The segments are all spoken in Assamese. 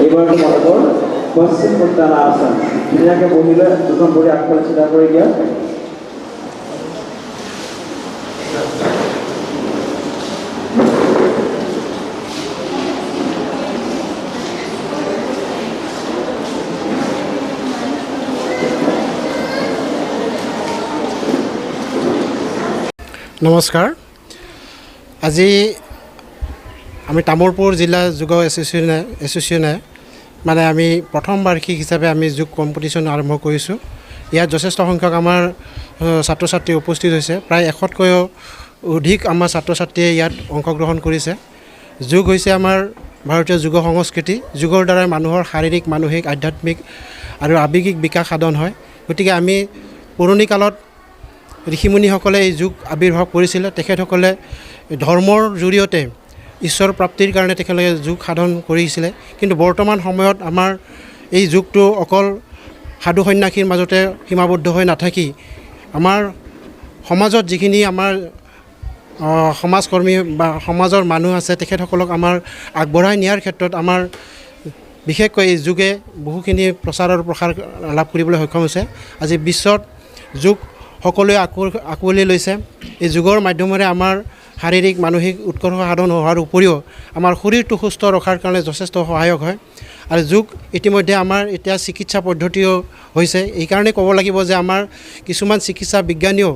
এইবাৰ তোমালোকৰ পশ্চিম উত্তানাসন ধুনীয়াকৈ বহিলে দুখন ভৰি আগফালে চিধা কৰি দিয়া। নমস্কাৰ। আজি আমি তামোলপুৰ জিলা যোগ এছ'চিয়েশ্যনে মানে আমি প্ৰথম বাৰ্ষিক হিচাপে আমি যোগ কম্পিটিশ্যন আৰম্ভ কৰিছোঁ। ইয়াত যথেষ্ট সংখ্যক আমাৰ ছাত্ৰ ছাত্ৰী উপস্থিত হৈছে। প্ৰায় 100তকৈও অধিক আমাৰ ছাত্ৰ ছাত্ৰীয়ে ইয়াত অংশগ্ৰহণ কৰিছে। যোগ হৈছে আমাৰ ভাৰতীয় যুৱ সংস্কৃতি। যোগৰ দ্বাৰাই মানুহৰ শাৰীৰিক, মানসিক, আধ্যাত্মিক আৰু আৱেগিক বিকাশ সাধন হয়। গতিকে আমি পুৰণি কালত ঋষিমুনিসকলে এই যুগ আৱিৰ্ভাৱ কৰিছিলে। তেখেতসকলে ধৰ্মৰ জৰিয়তে ঈশ্বৰ প্ৰাপ্তিৰ কাৰণে তেখেতলোকে যোগ সাধন কৰিছিলে। কিন্তু বৰ্তমান সময়ত আমাৰ এই যুগটো অকল সাধু সন্যাসীৰ মাজতে সীমাবদ্ধ হৈ নাথাকি আমাৰ সমাজত যিখিনি আমাৰ সমাজকৰ্মী বা সমাজৰ মানুহ আছে তেখেতসকলক আমাৰ আগবঢ়াই নিয়াৰ ক্ষেত্ৰত আমাৰ বিশেষকৈ এই যোগে বহুখিনি প্ৰচাৰ আৰু প্ৰসাৰ লাভ কৰিবলৈ সক্ষম হৈছে। আজি বিশ্বত যোগ সকলোৱে আঁকোৱালি লৈছে। এই যোগৰ মাধ্যমেৰে আমাৰ শাৰীৰিক, মানসিক উৎকৰ্ষ সাধন হোৱাৰ উপৰিও আমাৰ শৰীৰটো সুস্থ ৰখাৰ কাৰণে যথেষ্ট সহায়ক হয়। আৰু যোগ ইতিমধ্যে আমাৰ এতিয়া চিকিৎসা পদ্ধতিও হৈছে। এইকাৰণে ক'ব লাগিব যে আমাৰ কিছুমান চিকিৎসা বিজ্ঞানীও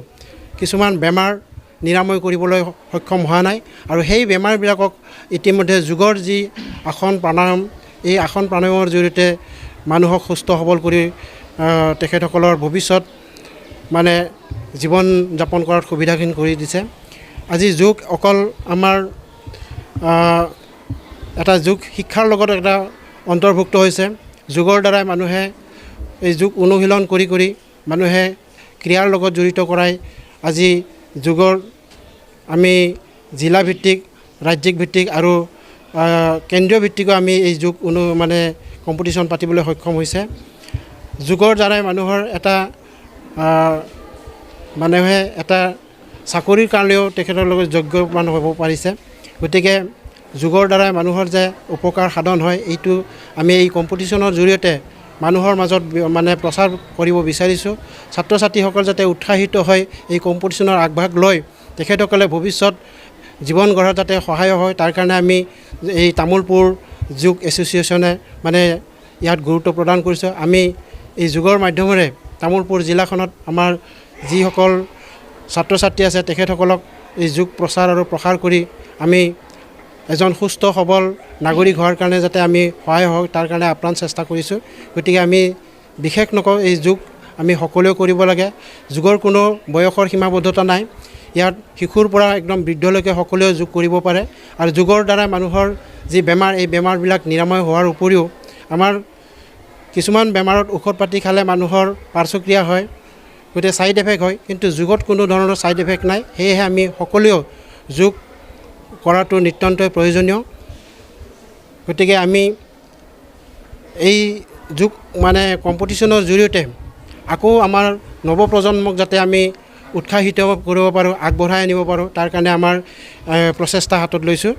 কিছুমান বেমাৰ নিৰাময় কৰিবলৈ সক্ষম হোৱা নাই। আৰু সেই বেমাৰবিলাকক ইতিমধ্যে যোগৰ যি আসন প্ৰাণায়াম, এই আসন প্ৰাণায়ামৰ জৰিয়তে মানুহক সুস্থ সবল কৰি তেখেতসকলৰ ভৱিষ্যত মানে জীৱন যাপন কৰাত সুবিধাখিনি কৰি দিছে। আজি যোগ অকল আমাৰ এটা যোগ শিক্ষাৰ লগত এটা অন্তৰ্ভুক্ত হৈছে। যোগৰ দ্বাৰাই মানুহে এই যোগ অনুশীলন কৰি কৰি মানুহে ক্ৰীড়াৰ লগত জড়িত কৰাই আজি যোগৰ আমি জিলাভিত্তিক, ৰাজ্যিক ভিত্তিক আৰু কেন্দ্ৰীয় ভিত্তিকো আমি এই যোগ কম্পিটিশ্যন পাতিবলৈ সক্ষম হৈছে। যোগৰ দ্বাৰাই মানুহৰ মানুহে এটা চাকৰিৰ কাৰণেও তেখেতৰ লগত যোগ্যমান হ'ব পাৰিছে। গতিকে যোগৰ দ্বাৰাই মানুহৰ যে উপকাৰ সাধন হয়, এইটো আমি এই কম্পিটিশ্যনৰ জৰিয়তে মানুহৰ মাজত প্ৰচাৰ কৰিব বিচাৰিছোঁ। ছাত্ৰ ছাত্ৰীসকল যাতে উৎসাহিত হৈ এই কম্পিটিশ্যনৰ আগভাগ লৈ তেখেতসকলে ভৱিষ্যত জীৱন গঢ়াত যাতে সহায় হয়, তাৰ কাৰণে আমি এই তামোলপুৰ যোগ এছ'চিয়েশ্যনে ইয়াত গুৰুত্ব প্ৰদান কৰিছোঁ। আমি এই যোগৰ মাধ্যমেৰে তামোলপুৰ জিলাখনত আমাৰ যিসকল ছাত্ৰ ছাত্ৰী আছে তেখেতসকলক এই যোগ প্ৰচাৰ আৰু প্ৰসাৰ কৰি আমি এজন সুস্থ সবল নাগৰিক হোৱাৰ কাৰণে যাতে আমি সহায় হওঁ, তাৰ কাৰণে আপ্ৰাণ চেষ্টা কৰিছোঁ। গতিকে আমি বিশেষ নকওঁ, এই যোগ আমি সকলোৱে কৰিব লাগে। যোগৰ কোনো বয়সৰ সীমাবদ্ধতা নাই। ইয়াত শিশুৰ পৰা একদম বৃদ্ধলৈকে সকলোৱে যোগ কৰিব পাৰে। আৰু যোগৰ দ্বাৰা মানুহৰ যি বেমাৰ, এই বেমাৰবিলাক নিৰাময় হোৱাৰ উপৰিও আমাৰ কিছুমান বেমাৰত ঔষধ পাতি খালে মানুহৰ পাৰ্শ্বক্ৰিয়া হয়, গতিকে ছাইড এফেক্ট হয়। কিন্তু যোগত কোনো ধৰণৰ ছাইড এফেক্ট নাই। সেয়েহে আমি সকলোৱেও যোগ কৰাটো নিতান্তই প্ৰয়োজনীয়। গতিকে আমি এই যোগ কম্পিটিশ্যনৰ জৰিয়তে আকৌ আমাৰ নৱপ্ৰজন্মক যাতে আমি উৎসাহিত কৰিব পাৰোঁ, আগবঢ়াই আনিব পাৰোঁ, তাৰ কাৰণে আমাৰ প্ৰচেষ্টা হাতত লৈছোঁ।